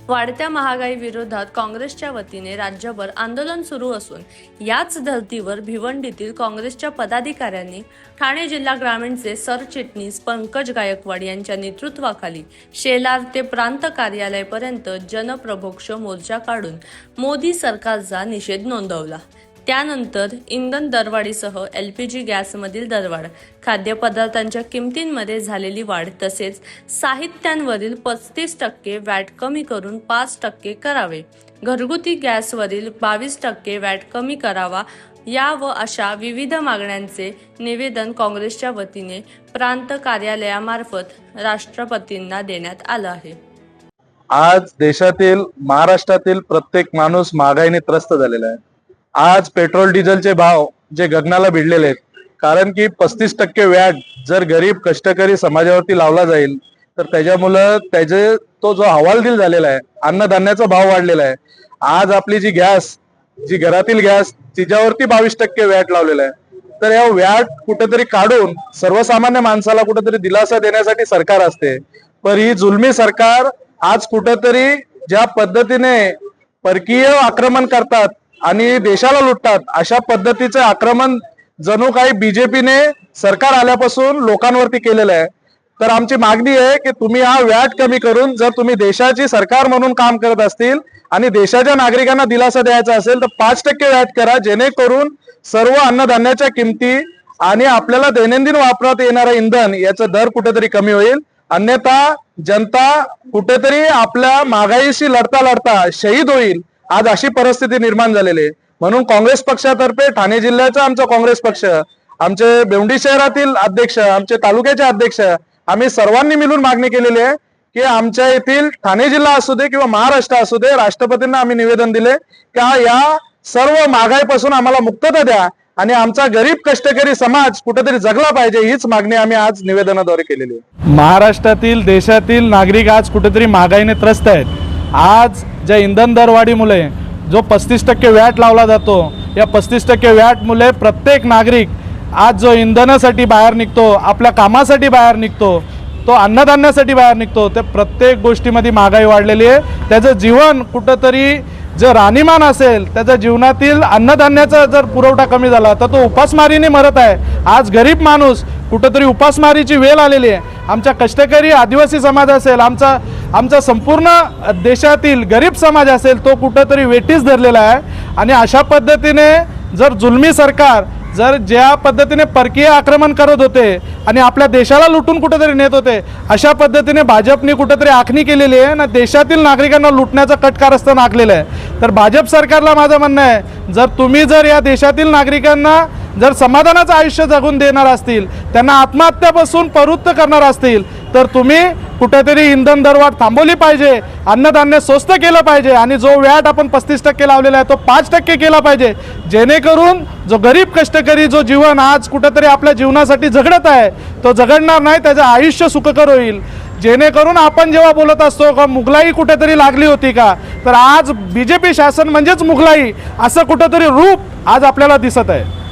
वाढत्या महागाई विरोधात काँग्रेसच्या वतीने राज्यभर आंदोलन सुरू असून याच धर्तीवर भिवंडीतील काँग्रेसच्या पदाधिकाऱ्यांनी ठाणे जिल्हा ग्रामीणचे सरचिटणीस पंकज गायकवाड यांच्या नेतृत्वाखाली शेलार ते प्रांत कार्यालयापर्यंत जनप्रभोक्ष मोर्चा काढून मोदी सरकारचा निषेध नोंदवला। त्यानंतर इंधन दरवाढीसह LPG गॅसमधील दरवाढ, खाद्यपदार्थांच्या किमतींमध्ये झालेली वाढ तसेच साहित्यांवरील 35% वॅट कमी करून 5% करावे, घरगुती गॅसवरील 22% वॅट कमी करावा या व अशा विविध मागण्यांचे निवेदन काँग्रेसच्या वतीने प्रांत कार्यालयामार्फत राष्ट्रपतींना देण्यात आलं आहे। आज देशातील महाराष्ट्रातील प्रत्येक माणूस महागाईने त्रस्त झालेला आहे। आज पेट्रोल डिझेलचे भाव जे गगनाला भिडलेले आहेत, कारण की 35% व्याट जर गरीब कष्टकरी समाजावरती लावला जाईल तर त्याच्यामुळे त्याचे तो जो हवालदिल झालेला आहे, अन्नधान्याचा भाव वाढलेला आहे। आज आपली जी गॅस, जी घरातील गॅस तिच्यावरती 22% व्याट लावलेला आहे। तर या व्याट कुठेतरी काढून सर्वसामान्य माणसाला कुठेतरी दिलासा देण्यासाठी सरकार असते, पण ही जुलमी सरकार आज कुठेतरी ज्या पद्धतीने परकीय आक्रमण करतात आणि देशाला लुटतात, अशा पद्धतीचे आक्रमण जणू काही बीजेपीने सरकार आल्यापासून लोकांवरती केलेलं आहे। तर आमची मागणी आहे की तुम्ही हा व्याट कमी करून जर तुम्ही देशाची सरकार म्हणून काम करत असतील आणि देशाच्या नागरिकांना दिलासा द्यायचा असेल तर 5% व्याट करा, जेणेकरून सर्व अन्नधान्याच्या किमती आणि आपल्याला दैनंदिन वापरात येणारा इंधन याचा दर कुठेतरी कमी होईल। अन्यथा जनता कुठेतरी आपल्या महागाईशी लढता लढता शहीद होईल, आज अशी परिस्थिती निर्माण झालेली आहे। म्हणून काँग्रेस पक्षातर्फे ठाणे जिल्ह्याचा आमचा काँग्रेस पक्ष, आमचे भिवंडी शहरातील अध्यक्ष, आमचे तालुक्याचे अध्यक्ष, आम्ही सर्वांनी मिळून मागणी केलेली आहे की आमच्या येथील ठाणे जिल्हा असू दे किंवा महाराष्ट्र असू दे, राष्ट्रपतींना आम्ही निवेदन दिले की या सर्व महागाईपासून आम्हाला मुक्तता द्या आणि आमचा गरीब कष्टकरी समाज कुठेतरी जगला पाहिजे, हीच मागणी आम्ही आज निवेदनाद्वारे केलेली आहे। महाराष्ट्रातील देशातील नागरिक आज कुठेतरी महागाईने त्रस्त आहेत। आज ज्या इंधन दरवाढीमुळे जो 35% व्याट लावला जातो, या 35% व्याटमुळे प्रत्येक नागरिक आज जो इंधनासाठी बाहेर निघतो, आपल्या कामासाठी बाहेर निघतो, तो अन्नधान्यासाठी बाहेर निघतो, त्या प्रत्येक गोष्टीमध्ये महागाई वाढलेली आहे। त्याचं जीवन कुठंतरी जर राहणीमान असेल, त्याच्या जीवनातील अन्नधान्याचा जर पुरवठा कमी झाला तर तो उपासमारीने मरत आहे। आज गरीब माणूस कुठंतरी उपासमारीची वेळ आलेली आहे। आमच्या कष्टकरी आदिवासी समाज असेल, आमचा संपूर्ण देशातील गरीब समाज असेल, तो कुठंतरी वेठीस धरलेला आहे। आणि अशा पद्धतीने जर जुलमी सरकार जर ज्या पद्धतीने परकीय आक्रमण करत होते आणि आपल्या देशाला लुटून कुठेतरी नेत होते, अशा पद्धतीने भाजपने कुठेतरी आखणी केलेली आहे ना, देशातील नागरिकांना लुटण्याचा कट कारस्थान आखलेलं आहे। तर भाजप सरकारला माझं म्हणणं आहे, जर तुम्ही जर या देशातील नागरिकांना जर समाधानाचं आयुष्य जगून देणार असतील, त्यांना आत्महत्यापासून प्रवृत्त करणार असतील, तर तुम्ही कुठेतरी इंधन दरवाढ थांबवली पाहिजे, अन्नधान्य स्वस्त केलं पाहिजे आणि जो व्याट आपण 35% लावलेला आहे तो 5% केला पाहिजे, जेणेकरून जो गरीब कष्टकरी जो जीवन आज कुठेतरी आपल्या जीवनासाठी झगडत आहे तो झगडणार नाही, त्याचं आयुष्य सुखकर होईल। जेणेकरून आपण जेव्हा बोलत असतो का मुघलाई कुठेतरी लागली होती का, तर आज BJP शासन म्हणजेच मुघलाई असं कुठेतरी रूप आज आपल्याला दिसत आहे।